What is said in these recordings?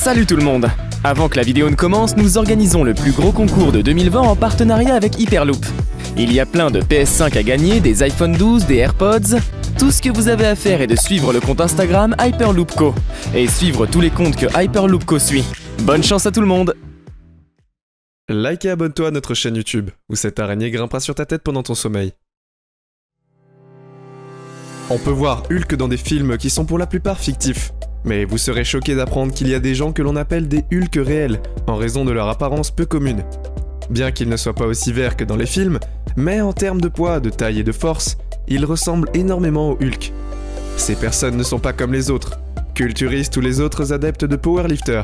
Salut tout le monde! Avant que la vidéo ne commence, nous organisons le plus gros concours de 2020 en partenariat avec Hyperloop. Il y a plein de PS5 à gagner, des iPhone 12, des AirPods. Tout ce que vous avez à faire est de suivre le compte Instagram HyperloopCo et suivre tous les comptes que HyperloopCo suit. Bonne chance à tout le monde! Like et abonne-toi à notre chaîne YouTube, où cette araignée grimpera sur ta tête pendant ton sommeil. On peut voir Hulk dans des films qui sont pour la plupart fictifs. Mais vous serez choqués d'apprendre qu'il y a des gens que l'on appelle des Hulk réels, en raison de leur apparence peu commune. Bien qu'ils ne soient pas aussi verts que dans les films, mais en termes de poids, de taille et de force, ils ressemblent énormément au Hulk. Ces personnes ne sont pas comme les autres, culturistes ou les autres adeptes de powerlifter.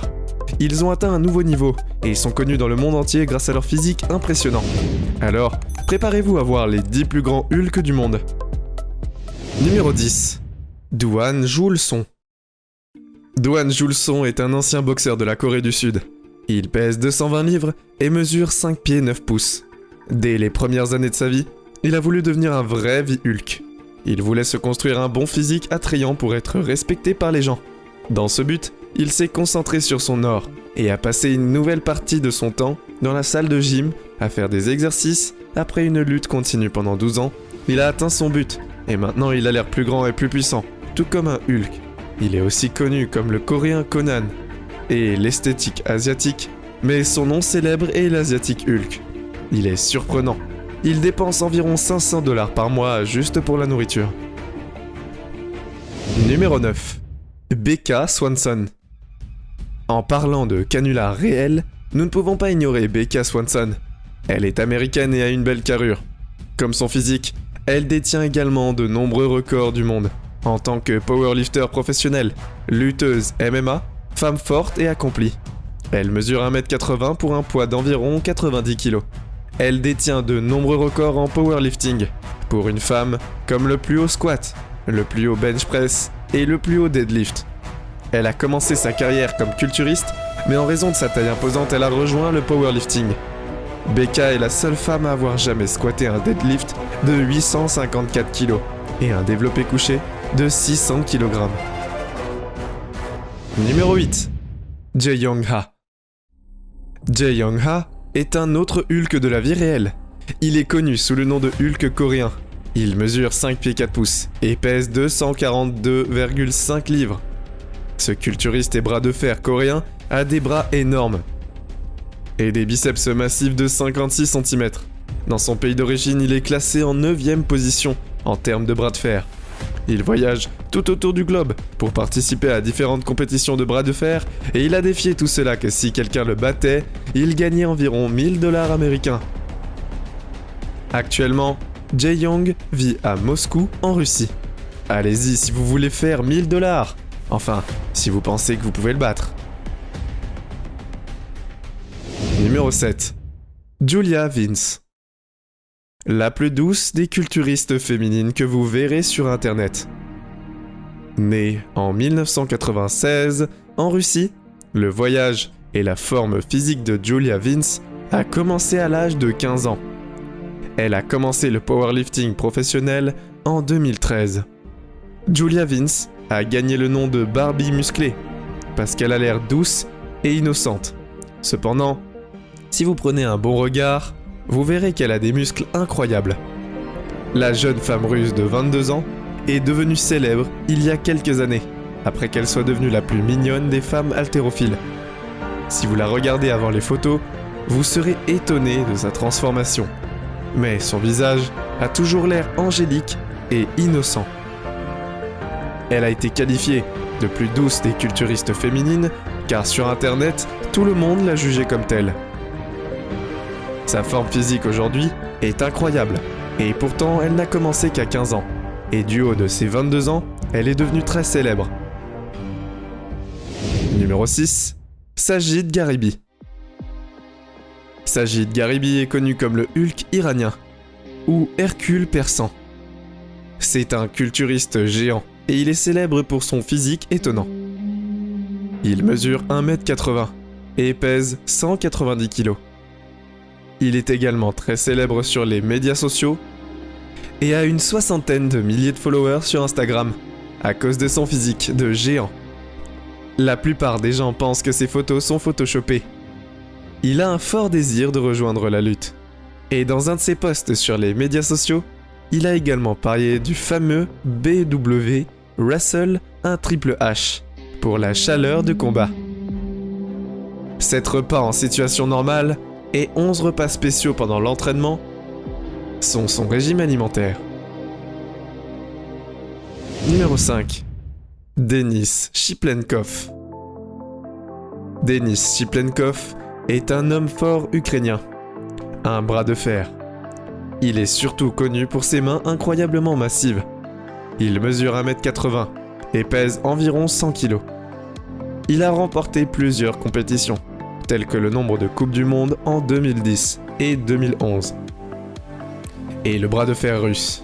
Ils ont atteint un nouveau niveau, et sont connus dans le monde entier grâce à leur physique impressionnant. Alors, préparez-vous à voir les 10 plus grands Hulk du monde. Numéro 10. Dwayne Johnson. Dwayne Johnson est un ancien boxeur de la Corée du Sud. Il pèse 220 livres et mesure 5 pieds 9 pouces. Dès les premières années de sa vie, il a voulu devenir un vrai Hulk. Il voulait se construire un bon physique attrayant pour être respecté par les gens. Dans ce but, il s'est concentré sur son or et a passé une nouvelle partie de son temps dans la salle de gym à faire des exercices. Après une lutte continue pendant 12 ans, il a atteint son but et maintenant il a l'air plus grand et plus puissant, tout comme un Hulk. Il est aussi connu comme le coréen Conan et l'esthétique asiatique, mais son nom célèbre est l'asiatique Hulk. Il est surprenant. Il dépense environ 500 $ par mois juste pour la nourriture. Numéro 9. Becca Swanson. En parlant de canulars réels, nous ne pouvons pas ignorer Becca Swanson. Elle est américaine et a une belle carrure. Comme son physique, elle détient également de nombreux records du monde. En tant que powerlifter professionnel, lutteuse MMA, femme forte et accomplie. Elle mesure 1m80 pour un poids d'environ 90 kg. Elle détient de nombreux records en powerlifting, pour une femme, comme le plus haut squat, le plus haut bench press et le plus haut deadlift. Elle a commencé sa carrière comme culturiste, mais en raison de sa taille imposante, elle a rejoint le powerlifting. Becca est la seule femme à avoir jamais squatté un deadlift de 854 kg et un développé couché de 600 kg. Numéro 8. Jae Young-ha. Jae Young-ha est un autre Hulk de la vie réelle. Il est connu sous le nom de Hulk coréen. Il mesure 5 pieds 4 pouces et pèse 242,5 livres. Ce culturiste et bras de fer coréen a des bras énormes et des biceps massifs de 56 cm. Dans son pays d'origine, il est classé en 9e position en termes de bras de fer. Il voyage tout autour du globe pour participer à différentes compétitions de bras de fer et il a défié tout cela que si quelqu'un le battait, il gagnait environ 1000 $ américains. Actuellement, Jae Young vit à Moscou, en Russie. Allez-y si vous voulez faire 1000 $. Enfin, si vous pensez que vous pouvez le battre. Numéro 7. Julia Vince. La plus douce des culturistes féminines que vous verrez sur internet. Née en 1996 en Russie, le voyage et la forme physique de Julia Vince a commencé à l'âge de 15 ans. Elle a commencé le powerlifting professionnel en 2013. Julia Vince a gagné le nom de Barbie musclée parce qu'elle a l'air douce et innocente. Cependant, si vous prenez un bon regard, vous verrez qu'elle a des muscles incroyables. La jeune femme russe de 22 ans est devenue célèbre il y a quelques années, après qu'elle soit devenue la plus mignonne des femmes haltérophiles. Si vous la regardez avant les photos, vous serez étonné de sa transformation. Mais son visage a toujours l'air angélique et innocent. Elle a été qualifiée de plus douce des culturistes féminines, car sur internet, tout le monde l'a jugée comme telle. Sa forme physique aujourd'hui est incroyable, et pourtant elle n'a commencé qu'à 15 ans, et du haut de ses 22 ans, elle est devenue très célèbre. Numéro 6. Sajid Garibi. Sajid Garibi est connu comme le Hulk iranien, ou Hercule persan. C'est un culturiste géant, et il est célèbre pour son physique étonnant. Il mesure 1m80 et pèse 190 kg. Il est également très célèbre sur les médias sociaux et a une 60aine de milliers de followers sur Instagram à cause de son physique de géant. La plupart des gens pensent que ces photos sont photoshopées. Il a un fort désir de rejoindre la lutte. Et dans un de ses posts sur les médias sociaux, il a également parlé du fameux BW Wrestle un Triple H pour la chaleur de combat. 7 repas en situation normale et 11 repas spéciaux pendant l'entraînement sont son régime alimentaire. Numéro 5. Denis Shiplenkov. Denis Shiplenkov est un homme fort ukrainien, un bras de fer. Il est surtout connu pour ses mains incroyablement massives. Il mesure 1m80 et pèse environ 100 kg. Il a remporté plusieurs compétitions, telles que le nombre de Coupes du Monde en 2010 et 2011. Et le bras de fer russe.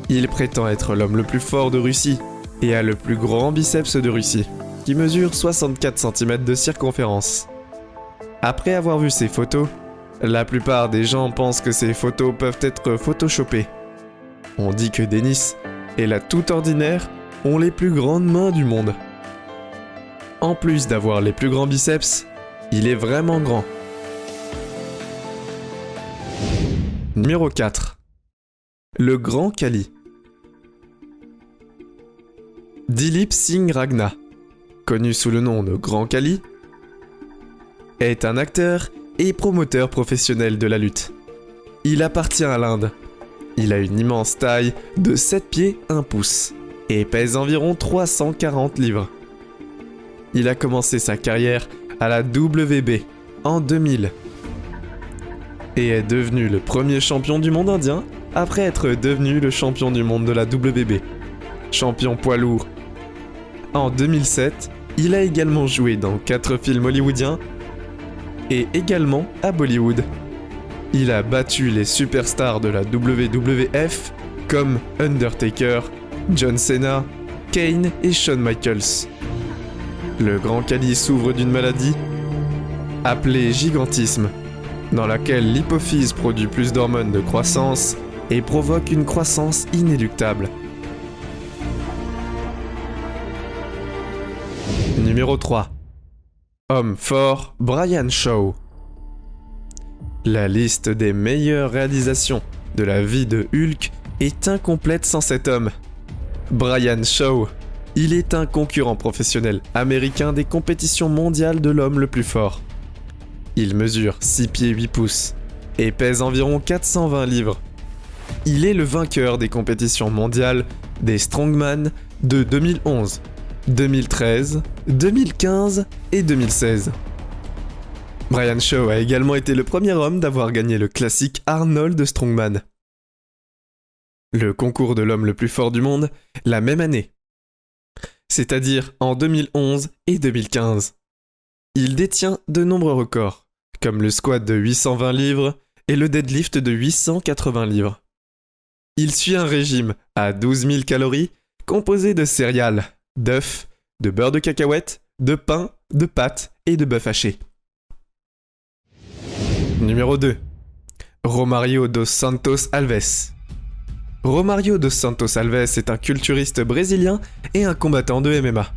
Il prétend être l'homme le plus fort de Russie et a le plus grand biceps de Russie, qui mesure 64 cm de circonférence. Après avoir vu ces photos, la plupart des gens pensent que ces photos peuvent être photoshopées. On dit que Denis et la toute ordinaire ont les plus grandes mains du monde. En plus d'avoir les plus grands biceps, il est vraiment grand. Numéro 4. Le Grand Kali. Dilip Singh Ragna, connu sous le nom de Grand Kali, est un acteur et promoteur professionnel de la lutte. Il appartient à l'Inde. Il a une immense taille de 7 pieds 1 pouce et pèse environ 340 livres. Il a commencé sa carrière à la WB en 2000 et est devenu le premier champion du monde indien après être devenu le champion du monde de la WB, champion poids lourd. En 2007, il a également joué dans 4 films hollywoodiens et également à Bollywood. Il a battu les superstars de la WWF comme Undertaker, John Cena, Kane et Shawn Michaels. Le Grand Kali souffre d'une maladie appelée gigantisme, dans laquelle l'hypophyse produit plus d'hormones de croissance et provoque une croissance inéluctable. Numéro 3. Homme fort, Brian Shaw. La liste des meilleures réalisations de la vie de Hulk est incomplète sans cet homme. Brian Shaw. Il est un concurrent professionnel américain des compétitions mondiales de l'homme le plus fort. Il mesure 6 pieds 8 pouces et pèse environ 420 livres. Il est le vainqueur des compétitions mondiales des Strongman de 2011, 2013, 2015 et 2016. Brian Shaw a également été le premier homme d'avoir gagné le classique Arnold de Strongman, le concours de l'homme le plus fort du monde, la même année, c'est-à-dire en 2011 et 2015. Il détient de nombreux records, comme le squat de 820 livres et le deadlift de 880 livres. Il suit un régime à 12 000 calories composé de céréales, d'œufs, de beurre de cacahuète, de pain, de pâtes et de bœuf haché. Numéro 2. Romário dos Santos Alves. Romário dos Santos Alves est un culturiste brésilien et un combattant de MMA.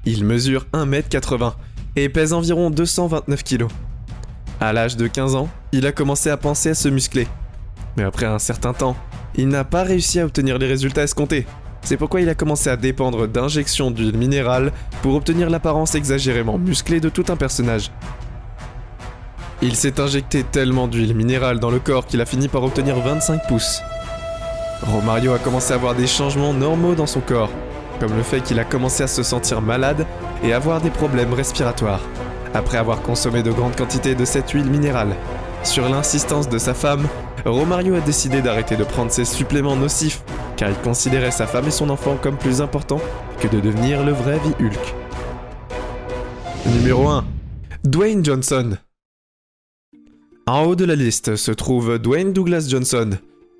Il mesure 1m80 et pèse environ 229 kg. À l'âge de 15 ans, il a commencé à penser à se muscler. Mais après un certain temps, il n'a pas réussi à obtenir les résultats escomptés. C'est pourquoi il a commencé à dépendre d'injections d'huile minérale pour obtenir l'apparence exagérément musclée de tout un personnage. Il s'est injecté tellement d'huile minérale dans le corps qu'il a fini par obtenir 25 pouces. Romário a commencé à avoir des changements normaux dans son corps, comme le fait qu'il a commencé à se sentir malade et avoir des problèmes respiratoires, après avoir consommé de grandes quantités de cette huile minérale. Sur l'insistance de sa femme, Romário a décidé d'arrêter de prendre ces suppléments nocifs, car il considérait sa femme et son enfant comme plus importants que de devenir le vrai Hulk. Numéro 1. Dwayne Johnson. En haut de la liste se trouve Dwayne Douglas Johnson,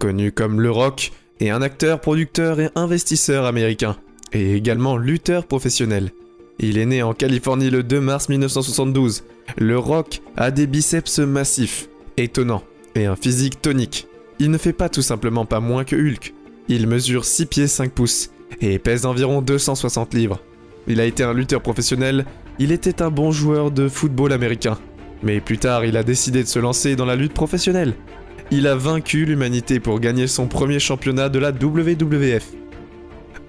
connu comme Le Rock, et un acteur, producteur et investisseur américain, et également lutteur professionnel. Il est né en Californie le 2 mars 1972. Le Rock a des biceps massifs, étonnants, et un physique tonique. Il ne fait pas tout simplement pas moins que Hulk. Il mesure 6 pieds 5 pouces, et pèse environ 260 livres. Il a été un lutteur professionnel, il était un bon joueur de football américain. Mais plus tard, il a décidé de se lancer dans la lutte professionnelle. Il a vaincu l'humanité pour gagner son premier championnat de la WWF.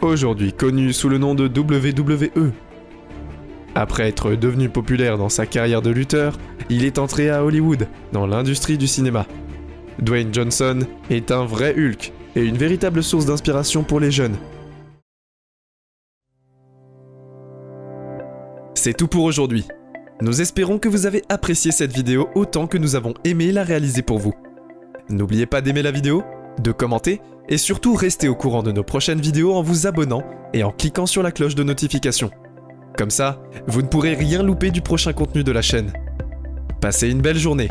Aujourd'hui connu sous le nom de WWE. Après être devenu populaire dans sa carrière de lutteur, il est entré à Hollywood, dans l'industrie du cinéma. Dwayne Johnson est un vrai Hulk et une véritable source d'inspiration pour les jeunes. C'est tout pour aujourd'hui. Nous espérons que vous avez apprécié cette vidéo autant que nous avons aimé la réaliser pour vous. N'oubliez pas d'aimer la vidéo, de commenter et surtout restez au courant de nos prochaines vidéos en vous abonnant et en cliquant sur la cloche de notification. Comme ça, vous ne pourrez rien louper du prochain contenu de la chaîne. Passez une belle journée.